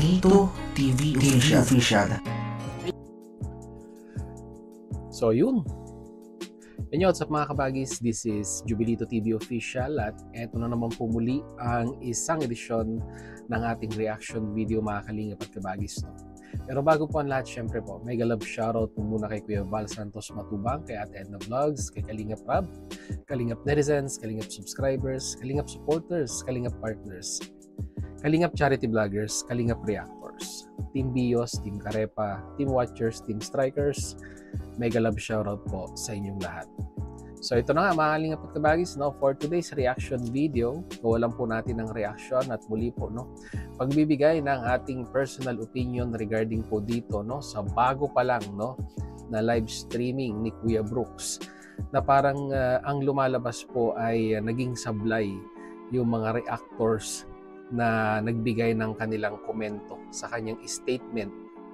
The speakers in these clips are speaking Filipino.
Jubilito TV Official. So yun. Yan, what's up mga kabagis? This is Jubilito TV Official at eto na naman po muli ang isang edisyon ng ating reaction video mga kalingap at kabagis. Pero bago po ang lahat, syempre po, mega love shoutout po muna kay Kuya Val Santos Matubang, kay Ate Edna Vlogs, kay Kalingap Rab, Kalingap Netizens, Kalingap Subscribers, Kalingap Supporters, Kalingap Partners, Kalingap Charity Vloggers, Kalingap Reactors, Team Bios, Team Karepa, Team Watchers, Team Strikers. Mega love shoutout po sa inyong lahat. So ito na nga mga kalingap at kabagis, no, for today's reaction video, gawalan po natin ng reaction at muli po, no, pagbibigay ng ating personal opinion regarding po dito, no, sa bago pa lang, no, na live streaming ni Kuya Brooks, na parang ang lumalabas po ay naging sablay yung mga reactors na nagbigay ng kanilang komento sa kanyang statement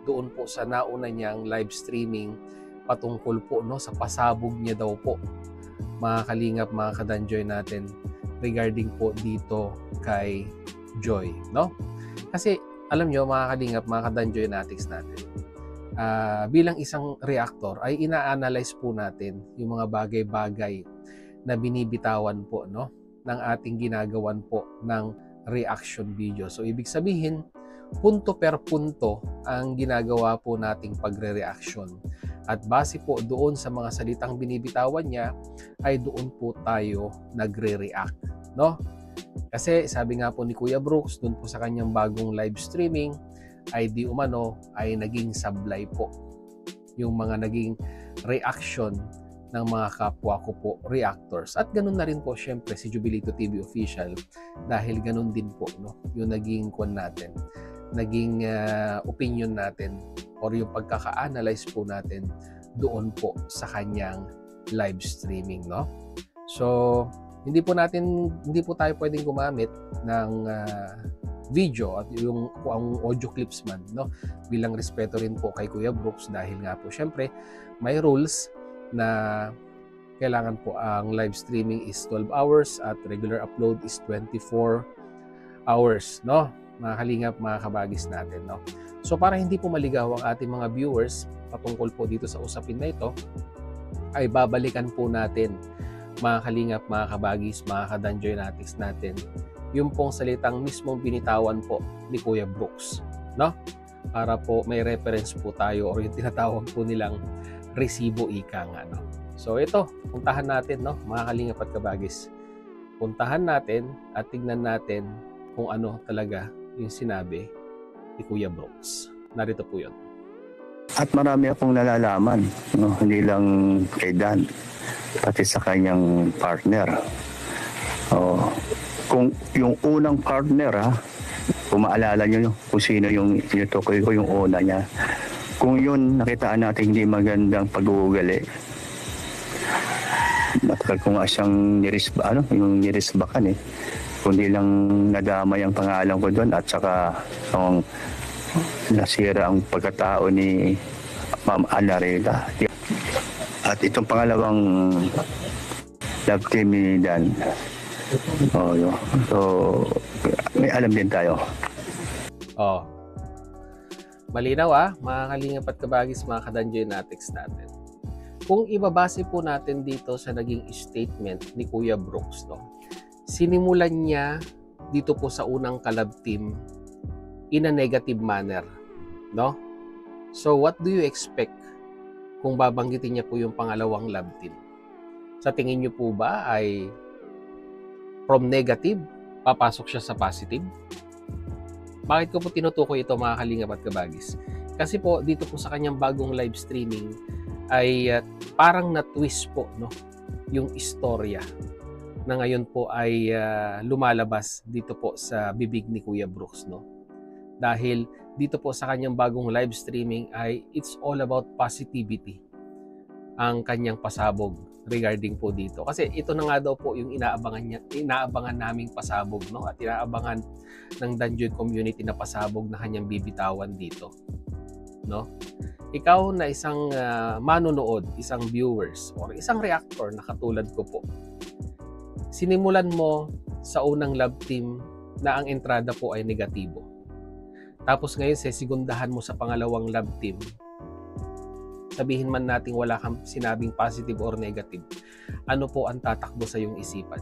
doon po sa nauna niyang live streaming patungkol po, no, sa pasabog niya daw po, mga kalingap, mga kadanjoy natin, regarding po dito kay Joy, no? Kasi alam nyo mga kalingap, mga kadanjoy natin, bilang isang reactor ay ina-analyze po natin yung mga bagay-bagay na binibitawan po, no, ng ating ginagawan po ng reaction video. So ibig sabihin, punto per punto ang ginagawa po nating pagre-reaction. At base po doon sa mga salitang binibitawan niya, ay doon po tayo nagre-react, no? Kasi sabi nga po ni Kuya Brooks, doon po sa kanyang bagong live streaming, ay di umano ay naging sablay po yung mga naging reaction ng mga kapwa ko po reactors. At ganun na rin po syempre si Jubilito TV Official, dahil ganun din po, no, yung naging kwan natin, naging opinion natin or yung pagkaka-analyze po natin doon po sa kanyang live streaming, no? So, hindi po tayo pwedeng gumamit ng video at yung ang audio clips man, no? Bilang respeto rin po kay Kuya Brooks, dahil nga po syempre may rules na kailangan po ang live streaming is 12 hours at regular upload is 24 hours, no? Mga kalingap, mga kabagis natin, no? So para hindi po maligaw ang ating mga viewers patungkol po dito sa usapin na ito, ay babalikan po natin, mga kalingap, mga kabagis, mga kadanjoy natin, yung pong salitang mismong binitawan po ni Kuya Brooks, no? Para po may reference po tayo, or yung tinatawag po nilang resibo ika nga, no? So ito, puntahan natin, no, mga kalingap at kabagis. Puntahan natin at tignan natin kung ano talaga yung sinabi ni Kuya Brooks. Narito po yun. At marami akong nalalaman, no? Hindi lang kay Dan, pati sa kanyang partner. Kung yung unang partner, kung maalala nyo kung sino yung tinutukoy ko, yung una niya, kung yun nakitaan natin hindi magandang pag-uugali, matagal ko nga siyang nirisbakan kundi lang nadamay ang pangalan ko doon, at saka nasira ang pagkatao ni Ma'am Anarela. At itong pangalawang love team ni Dan. So may alam din tayo. Malinaw mga kalingap at kabagis, mga kadanjoy natin. Kung ibabase po natin dito sa naging statement ni Kuya Brooks, no, sinimulan niya dito po sa unang kalab team in a negative manner, no? So what do you expect kung babanggitin niya po yung pangalawang love team? Sa tingin niyo po ba ay from negative papasok siya sa positive? Bakit ko po tinutukoy ito, mga kalingap at kabagis? Kasi po dito po sa kanyang bagong live streaming ay parang na-twist po, no, yung istorya na ngayon po ay lumalabas dito po sa bibig ni Kuya Brooks, no? Dahil dito po sa kanyang bagong live streaming ay it's all about positivity ang kanyang pasabog regarding po dito. Kasi ito na nga daw po yung inaabangan naming pasabog, no? At inaabangan ng Danjoy community na pasabog na kanyang bibitawan dito, no? Ikaw na isang manonood, isang viewers, or isang reactor na katulad ko po, sinimulan mo sa unang love team na ang entrada po ay negatibo. Tapos ngayon, segundahan mo sa pangalawang love team. Sabihin man natin wala kang sinabing positive or negative. Ano po ang tatakbo sa iyong isipan?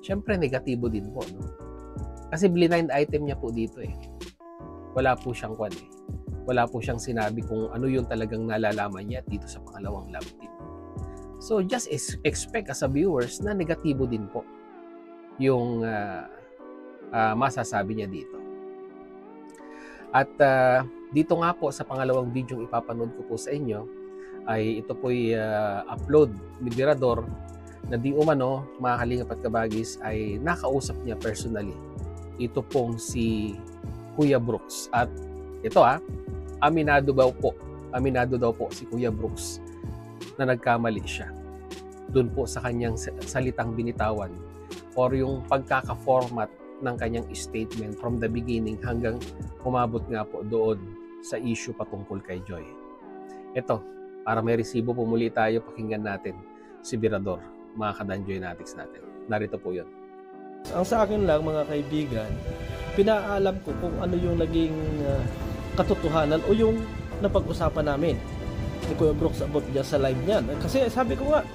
Siyempre, negatibo din po, no? Kasi blind item niya po dito eh. Wala po siyang kwan eh. Wala po siyang sinabi kung ano yung talagang nalalaman niya dito sa pangalawang love team. So, just expect as a viewers na negatibo din po yung masasabi niya dito. At dito nga po sa pangalawang video ipapanood ko po sa inyo ay ito po'y upload ni Birador na di umano, mga kalingap at kabagis, ay nakausap niya personally. Ito pong si Kuya Brooks. At ito aminado daw po si Kuya Brooks na nagkamali siya doon po sa kanyang salitang binitawan or yung pagkaka-format ng kanyang statement from the beginning hanggang umabot nga po doon sa issue patungkol kay Joy. Ito, para may resibo po muli tayo, pakinggan natin si Birador, mga kadanjoynatics natin. Narito po yun. Ang sa akin lang, mga kaibigan, pinaalam ko kung ano yung naging katotohanan o yung napag-usapan namin ni Kuya Brooks about dyan sa live niyan. Kasi sabi ko nga,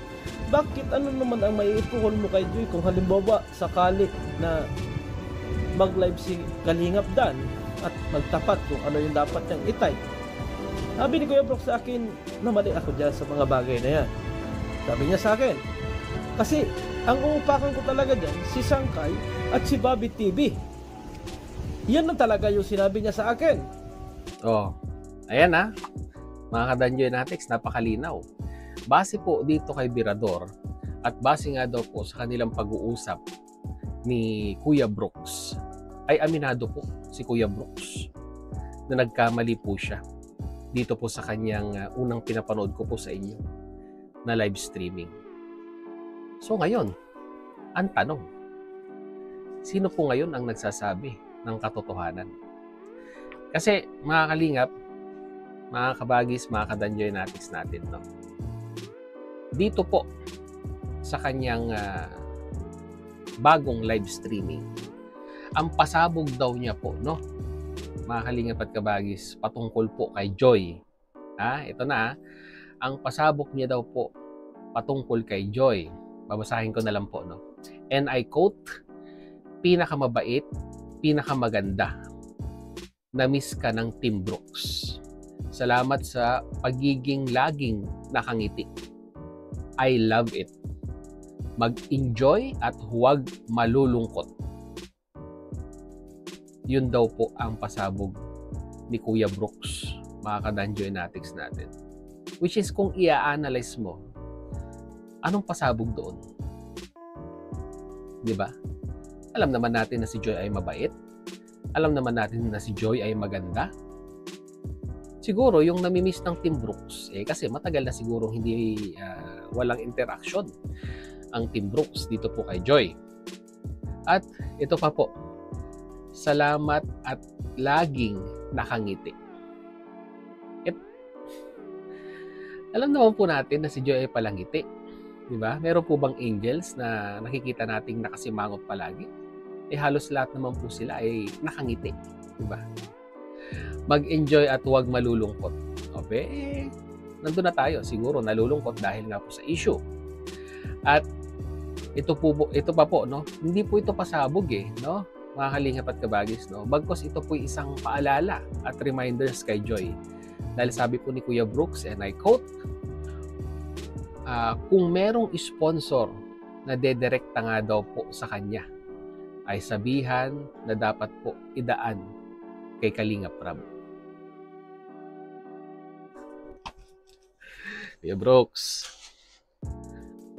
bakit ano naman ang maiipuhol mo kay Joy kung halimbawa sakali na mag-live si Kalingap Dan at magtapat kung ano yung dapat niyang i-type. Sabi ni Kuya Brooks sa akin, namali ako dyan sa mga bagay na yan. Sabi niya sa akin, kasi ang uupakan ko talaga dyan, si Sangkay at si Bobby TV. Yan na talaga yung sinabi niya sa akin. Oh, ayan mga kadanjoynatics, napakalinaw. Base po dito kay Birador at base nga daw po sa kanilang pag-uusap ni Kuya Brooks, ay aminado po si Kuya Brooks na nagkamali po siya dito po sa kanyang unang pinapanood ko po sa inyo na live streaming. So ngayon, ang tanong, sino po ngayon ang nagsasabi ng katotohanan? Kasi mga kalingap, mga kabagis, mga kadanjoynatics natin, no? Dito po sa kanyang bagong live streaming, ang pasabog daw niya po, no? Mga kalingap at kabagis, patungkol po kay Joy. Ito na, ang pasabog niya daw po patungkol kay Joy. Babasahin ko na lang po, no? And I quote, "Pinakamabait, pinakamaganda. Na-miss ka ng Team Brooks. Salamat sa pagiging laging nakangiti. I love it. Mag-enjoy at huwag malulungkot." Yun daw po ang pasabog ni Kuya Brooks, mga kadanjoynatics natin. Which is, kung i-analyze mo, anong pasabog doon? Diba? Alam naman natin na si Joy ay mabait. Alam naman natin na si Joy ay maganda. Siguro yung namimiss ng Team Brooks, kasi matagal na siguro hindi walang interaction ang Team Brooks dito po kay Joy. At ito pa po, salamat at laging nakangiti. Alam naman po natin na si Joy ay palangiti. Diba? Meron po bang angels na nakikita nating nakasimangot palagi? Halos lahat naman po sila ay nakangiti. Diba? Mag-enjoy at huwag malulungkot. Okay, nandun na tayo. Siguro nalulungkot dahil nga po sa issue. At ito pa po, no? Hindi po ito pasabog no? Mga kalingap at kabagis, no? Bagkos ito po isang paalala at reminders kay Joy. Dahil sabi po ni Kuya Brooks, and I quote, kung merong sponsor na dedirekta nga daw po sa kanya, ay sabihan na dapat po idaan kay Kalingap Rab. Kuya Brooks,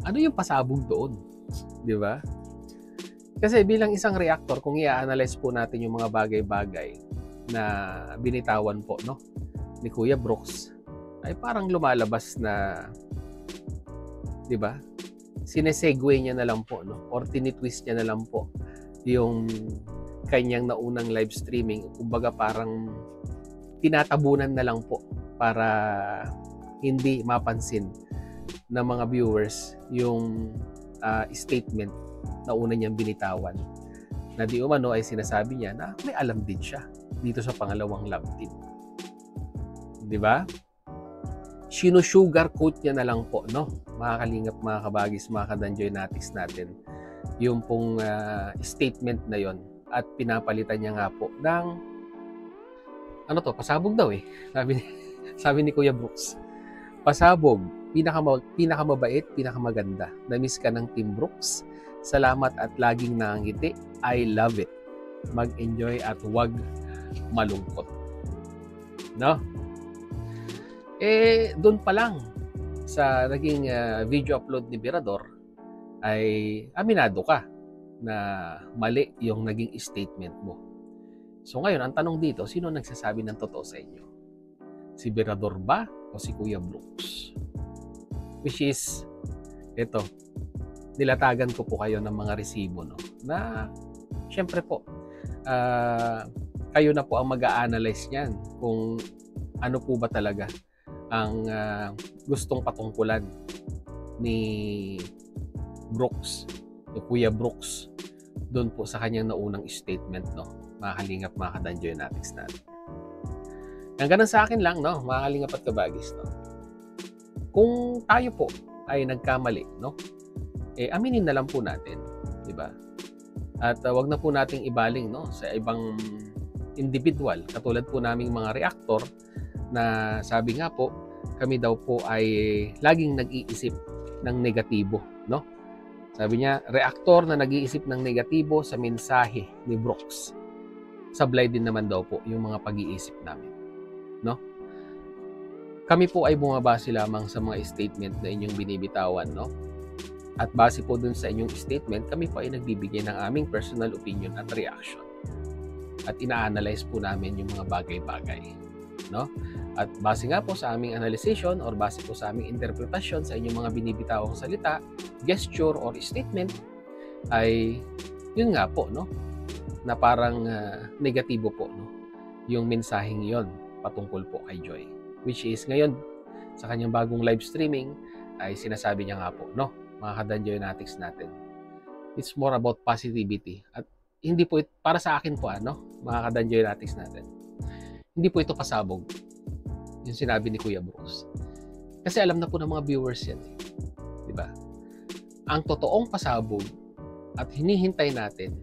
ano yung pasabog doon? Di ba? Kasi bilang isang reactor, kung i-analyze po natin yung mga bagay-bagay na binitawan po, no, ni Kuya Brooks, ay parang lumalabas na, di ba? Sinesegue niya na lang po, no? Or tinitwist niya na lang po yung kanyang naunang live streaming. Kumbaga parang tinatabunan na lang po para hindi mapansin ng mga viewers yung statement na una niyang binitawan. Na di umano ay sinasabi niya na may alam din siya dito sa pangalawang love team. Di ba? Sino-sugarcoat niya na lang po, no? Mga kalingap, mga kabagis, mga kadanjoynatics natin, yung pong statement na yon, at pinapalitan niya nga po ng ano to, pasabog daw eh. Sabi ni Kuya Brooks. Pasabog, pinakamabait, pinakamaganda. Na-miss ka ng Team Brooks. Salamat at laging nangangiti. I love it. Mag-enjoy at wag malungkot. No? Doon pa lang sa naging video upload ni Birador ay aminado ka na mali yung naging statement mo. So ngayon, ang tanong dito, sino nagsasabi ng totoo sa inyo? Si Birador ba o si Kuya Brooks? Which is, ito, nilatagan ko po kayo ng mga resibo, no? Na, syempre po, kayo na po ang mag-a-analyze niyan kung ano po ba talaga ang gustong patungkulan ni Brooks, ni Kuya Brooks, doon po sa kanyang naunang statement, no? Mga kalingap, mga kadanjoynatics natin. Ang ganun sa akin lang, no? Mga kalingap at kabagis, no? Kung tayo po ay nagkamali, no? Aminin na lang po natin, di ba? At wag na po nating ibaling, no, sa ibang individual, katulad po naming mga reactor na sabi nga po, kami daw po ay laging nag-iisip ng negatibo, no? Sabi niya, reactor na nag-iisip ng negatibo sa mensahe ni Brooks. Sablay din naman daw po yung mga pag-iisip namin, no? Kami po ay bumabase lamang sa mga statement na inyong binibitawan, no? At base po dun sa inyong statement, kami po ay nagbibigay ng aming personal opinion at reaction. At ina-analyze po namin yung mga bagay-bagay, no? At base nga po sa aming analyzation or base po sa aming interpretasyon sa inyong mga binibitawang salita, gesture or statement, ay yun nga po, no? Na parang negatibo po, no? Yung mensaheng yon patungkol po kay Joy. Which is ngayon, sa kanyang bagong live streaming, ay sinasabi niya nga po, no? Mga kadanjoynatics natin, it's more about positivity. At hindi po, para sa akin po, mga kadanjoynatics natin, hindi po ito pasabog, yung sinabi ni Kuya Brooks. Kasi alam na po ng mga viewers yan, di ba? Ang totoong pasabog at hinihintay natin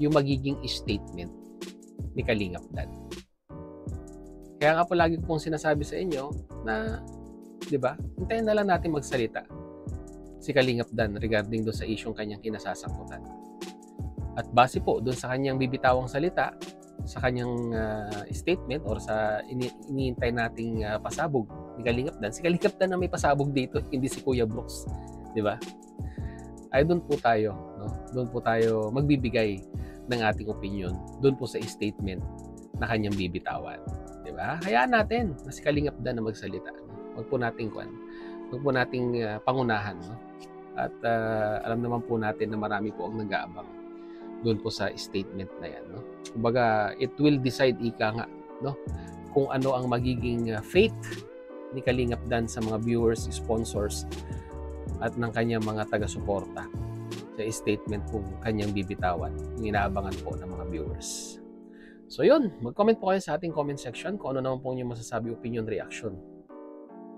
yung magiging statement ni Kalingap Dan. Kaya nga po lagi ko pong sinasabi sa inyo na, di ba, hintayin na lang natin magsalita si Kalingap Dan regarding doon sa isyong kanyang kinasasangkutan. At base po doon sa kanyang bibitawang salita, sa kanyang statement or sa iniintay nating pasabog ni Kalingap Dan, si Kalingap Dan na may pasabog dito, hindi si Kuya Brooks, di ba? Ay doon po tayo, no? Doon po tayo magbibigay ng ating opinion doon po sa statement na kanyang bibitawan, di ba? Hayaan natin na si Kalingap Dan na magsalita, no? Wag po nating pangunahan, no? At alam naman po natin na marami po ang nag-aabang doon po sa statement na yan, no? Kumbaga, it will decide ika nga, no? Kung ano ang magiging fate ni Kalingap Dan sa mga viewers, sponsors, at ng kanyang mga taga-suporta sa statement kung kanyang bibitawan, yung inaabangan po ng mga viewers. So yun, mag-comment po kayo sa ating comment section kung ano naman po yung masasabi, opinion, reaction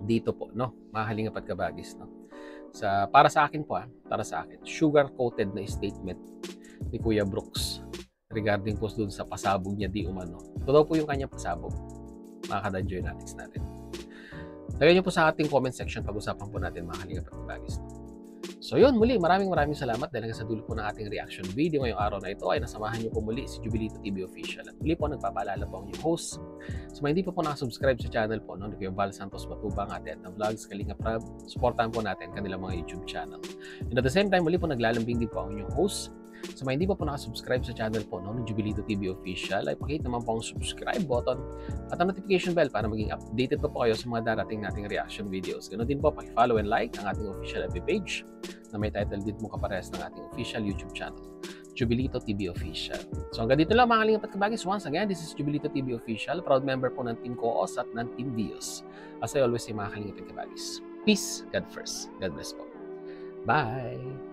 dito po, no? Mga kalingap at kabagis, no? Para sa akin po, para sa akin, sugar-coated na statement ni Kuya Brooks regarding po dun sa pasabog niya di umano. Ito daw po yung kanyang pasabog, mga kadanjoynatics natin. Lagyan niyo po sa ating comment section, pag-usapan po natin mga kalingap at kabagis. So yun, muli, maraming salamat dahil sa dulo po ng ating reaction video ngayong araw na ito ay nasamahan niyo po muli si Jubilito TV Official. At muli po, nagpapaalala po ang inyong host. So hindi po nakasubscribe sa channel po, no? Ni Kuya Val Santos Matubang, Ate Edna Vlogs, Kalingap Rab, supportahan po natin kanilang mga YouTube channel. And at the same time, muli po naglalambing din po ang inyong host. So hindi po nakasubscribe sa channel po, no, ng Jubilito TV Official, ay pakihit naman po ang subscribe button at ang notification bell para maging updated po kayo sa mga darating nating reaction videos. Ganoon din po, paki-follow and like ang ating official FB page na may title din mo kaparehas ng ating official YouTube channel, Jubilito TV Official. So hanggang dito lang mga kalingap at kabagis. Once again, this is Jubilito TV Official, proud member po ng Team Coos at ng Team Dios. As I always say mga kalingap at kabagis, peace, God first. God bless po. Bye!